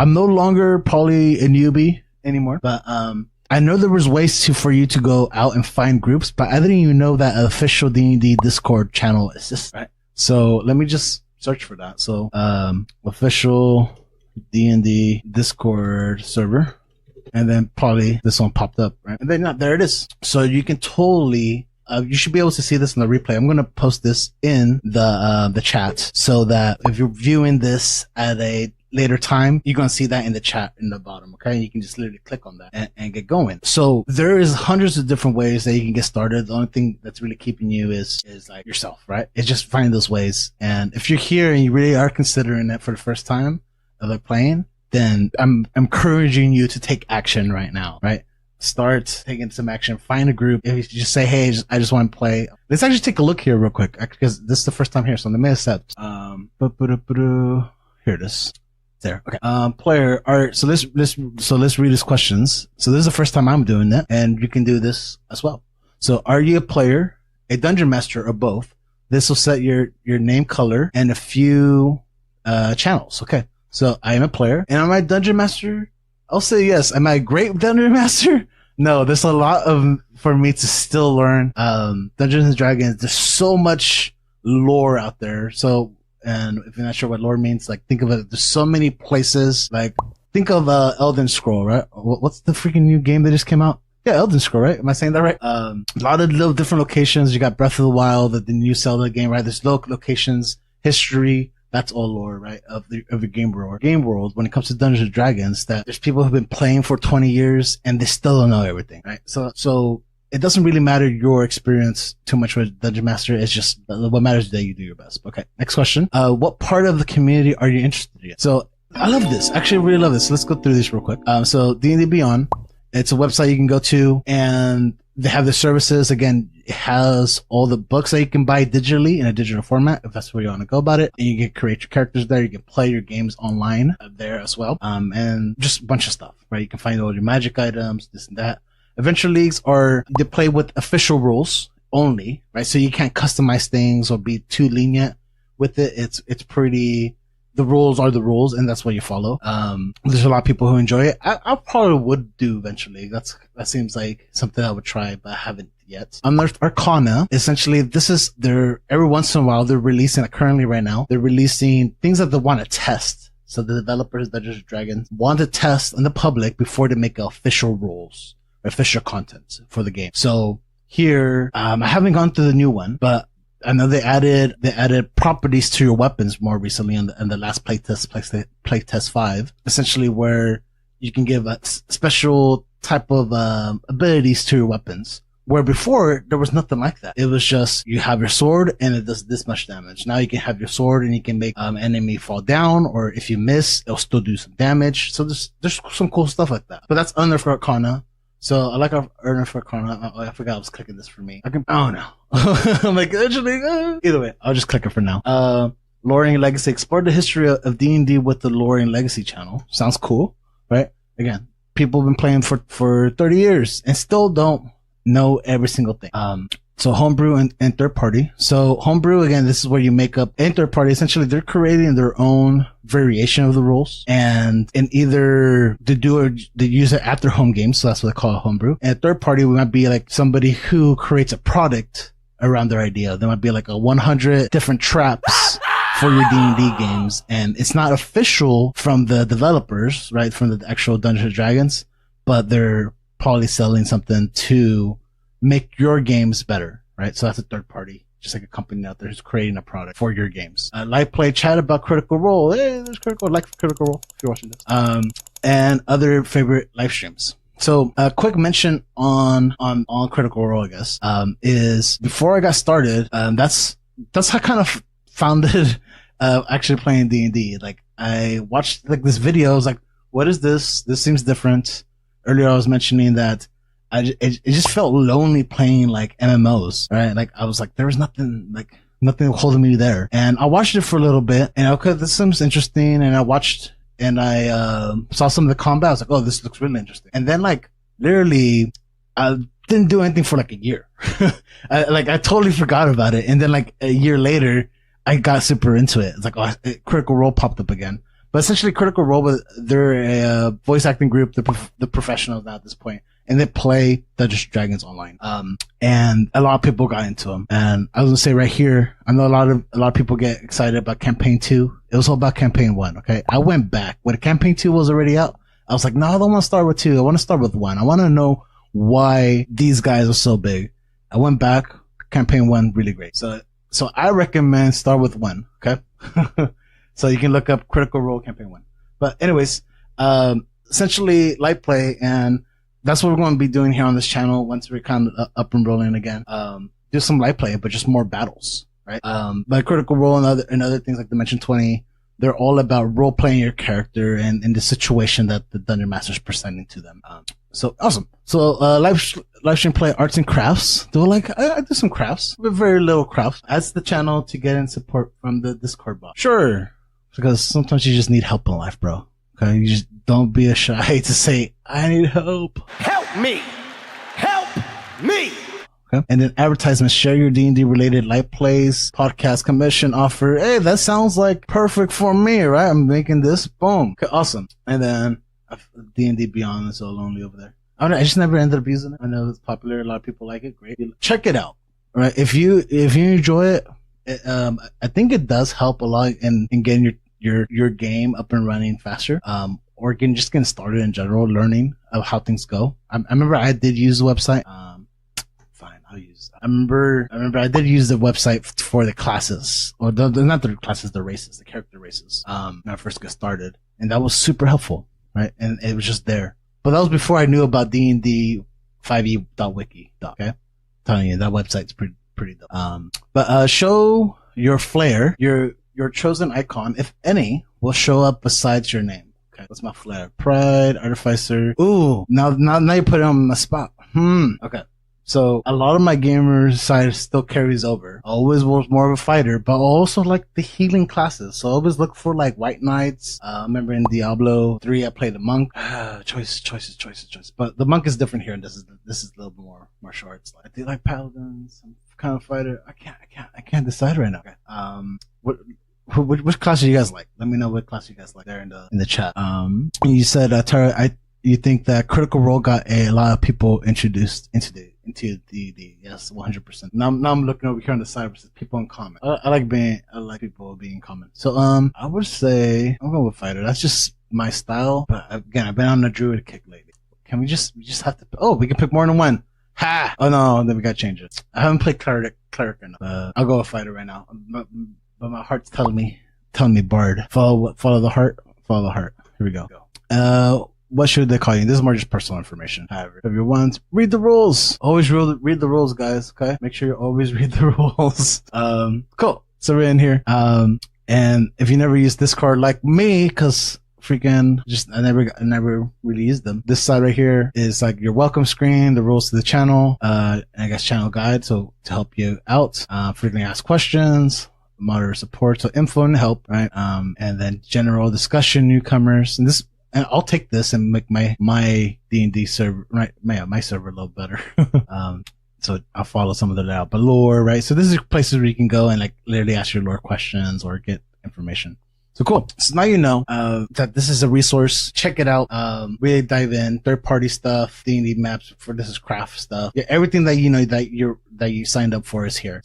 I'm no longer probably a newbie anymore, but I know there was ways for you to go out and find groups, but I didn't even know that official D&D Discord channel exists, right? So let me just search for that. So official D&D Discord server, and then probably this one popped up, right? And then there it is. So you can totally you should be able to see this in the replay. I'm going to post this in the chat so that if you're viewing this at a later time, you're going to see that in the chat in the bottom. Okay. You can just literally click on that and get going. So there is hundreds of different ways that you can get started. The only thing that's really keeping you is like yourself, right? It's just finding those ways. And if you're here and you really are considering it for the first time of like playing, then I'm encouraging you to take action right now, right? Start taking some action, find a group. If you just say, hey, I just want to play. Let's actually take a look here real quick, because this is the first time here. So let me accept. Here it is. There. Okay. Player. All right. So let's read his questions. So this is the first time I'm doing that, and you can do this as well. So are you a player, a dungeon master, or both? This will set your name color and a few channels. Okay. So I am a player, and am I a dungeon master? I'll say yes. Am I a great dungeon master? No, there's a lot for me to still learn. Dungeons and Dragons, there's so much lore out there. So, and if you're not sure what lore means, like think of it, there's so many places, like think of Elden Scroll, right? What's the freaking new game that just came out? Yeah, Elden Scroll, right? Am I saying that right? A lot of little different locations. You got Breath of the Wild, the new Zelda game, right? There's locations, history. That's all lore, right? Of the game world. When it comes to Dungeons and Dragons, that there's people who've been playing for 20 years and they still don't know everything, right? So it doesn't really matter your experience too much with Dungeon Master. It's just what matters is that you do your best. Okay. Next question. What part of the community are you interested in? So I love this. Actually, I really love this. Let's go through this real quick. So D&D Beyond, it's a website you can go to, and they have the services. Again, it has all the books that you can buy digitally in a digital format, if that's where you want to go about it. And you can create your characters there. You can play your games online there as well. And just a bunch of stuff, right? You can find all your magic items, this and that. Adventure leagues they play with official rules only, right? So you can't customize things or be too lenient with it. It's pretty, the rules are the rules, and that's what you follow. There's a lot of people who enjoy it. I probably would do eventually. That seems like something I would try, but I haven't yet. Unearthed Arcana, essentially, every once in a while, they're releasing, like currently right now, they're releasing things that they want to test. So the developers, Dungeons and Dragons, want to test in the public before they make official rules, official content for the game. So here, I haven't gone through the new one, but I know they added properties to your weapons more recently in the last playtest 5, essentially where you can give a special type of abilities to your weapons. Where before there was nothing like that. It was just you have your sword and it does this much damage. Now you can have your sword and you can make enemy fall down, or if you miss, it'll still do some damage. So there's some cool stuff like that. But that's Unearthed Arcana. So I like Unearthed Arcana. I forgot I was clicking this for me. Oh no. I'm like, actually, either way, I'll just click it for now. Lore and Legacy. Explore the history of D&D with the Lore and Legacy channel. Sounds cool, right? Again, people have been playing for 30 years and still don't know every single thing. So homebrew and third party. So homebrew, again, this is where you make up, and third party, essentially they're creating their own variation of the rules, and either they use it at their home game. So that's what they call a homebrew. And third party might be like somebody who creates a product around their idea. There might be like 100 different traps for your D&D games. And it's not official from the developers, right? From the actual Dungeons and Dragons, but they're probably selling something to make your games better, right? So that's a third party, just like a company out there who's creating a product for your games. Live play chat about Critical Role. Hey, there's Critical Role if you're watching this. And other favorite live streams. So a quick mention on Critical Role, I guess, is before I got started, that's how I kind of founded actually playing D&D. Like I watched like this video, I was like, what is this? This seems different. Earlier I was mentioning that it just felt lonely playing like MMOs, right? Like I was like, there was nothing holding me there. And I watched it for a little bit and okay, this seems interesting. And I watched and I saw some of the combat. I was like, oh, this looks really interesting. And then like literally I didn't do anything for like a year. I totally forgot about it. And then like a year later, I got super into it. It's like, oh, Critical Role popped up again. But essentially, Critical Role, they're a voice acting group. The professionals now at this point, and they play Dungeons and Dragons online. And a lot of people got into them. And I was gonna say right here, I know a lot of people get excited about Campaign 2. It was all about Campaign 1. Okay, I went back when Campaign 2 was already out. I was like, no, I don't want to start with 2. I want to start with 1. I want to know why these guys are so big. I went back. Campaign 1, really great. So I recommend start with 1. Okay. So you can look up Critical Role Campaign 1. But anyways, essentially light play, and that's what we're going to be doing here on this channel once we're kind of up and rolling again. Do some light play, but just more battles, right? But Critical Role and other things like Dimension 20, they're all about role playing your character and in the situation that the Dungeon Master is presenting to them. So awesome. So live stream play arts and crafts. I do some crafts, but very little crafts. Add to the channel to get in support from the Discord bot. Sure. Because sometimes you just need help in life, bro. Okay, you just don't be shy to say, I need help. Help me! Help me! Okay. And then advertisements, share your D&D related light plays, podcast commission offer. Hey, that sounds like perfect for me, right? I'm making this. Boom. Okay, awesome. And then D&D Beyond is so lonely over there. I don't know, I just never ended up using it. I know it's popular. A lot of people like it. Great. Check it out. All right. If you enjoy it, I think it does help a lot in getting your game up and running faster, or just getting started in general, learning of how things go. I remember I did use the website. Fine, I'll use that. I remember I did use the website for the classes, or not the classes, the races, the character races. When I first got started, and that was super helpful, right? And it was just there. But that was before I knew about D&D 5e.wiki. Okay, I'm telling you, that website's pretty dope. But show your flair. Your chosen icon, if any, will show up besides your name. Okay, that's my flair. Pride, Artificer. Ooh, now you put it on the spot. Okay. So a lot of my gamer side still carries over. I always was more of a fighter, but I also like the healing classes. So I always look for like White Knights. I remember in Diablo 3, I played a monk. Choices. But the monk is different here, and this is a little bit more martial arts. I do like paladins. I'm kind of fighter. I can't decide right now. Okay. Which class do you guys like? Let me know what class you guys like there in the chat. You said, Tara, you think that Critical Role got a lot of people introduced into D&D. Yes, 100%. Now I'm looking over here on the side versus people in comment. I like people being in comment. So I would say I'm going with fighter. That's just my style. But again, I've been on the druid kick lately. Can we just have to? Oh, we can pick more than one. Ha! Oh no, then we gotta change it. I haven't played cleric enough. I'll go with fighter right now. But my heart's telling me bard. Follow the heart. Follow the heart. Here we go. What should they call you? This is more just personal information. However, if you want, read the rules. Always read the rules, guys. Okay, make sure you always read the rules. Cool. So we're in here. And if you never use Discord like me, cause freaking I never really used them. This side right here is like your welcome screen, the rules to the channel, and I guess channel guide. So to help you out, frequently ask questions, moderator support, so info and help, right? And then general discussion, newcomers, and I'll take this and make my D&D server, right? My server a little better. So I'll follow some of the layout, but lore, right? So this is places where you can go and like literally ask your lore questions or get information. So cool. So now you know that this is a resource. Check it out. Really dive in. Third-party stuff, D&D maps. This is craft stuff. Yeah, everything that you know that you signed up for is here.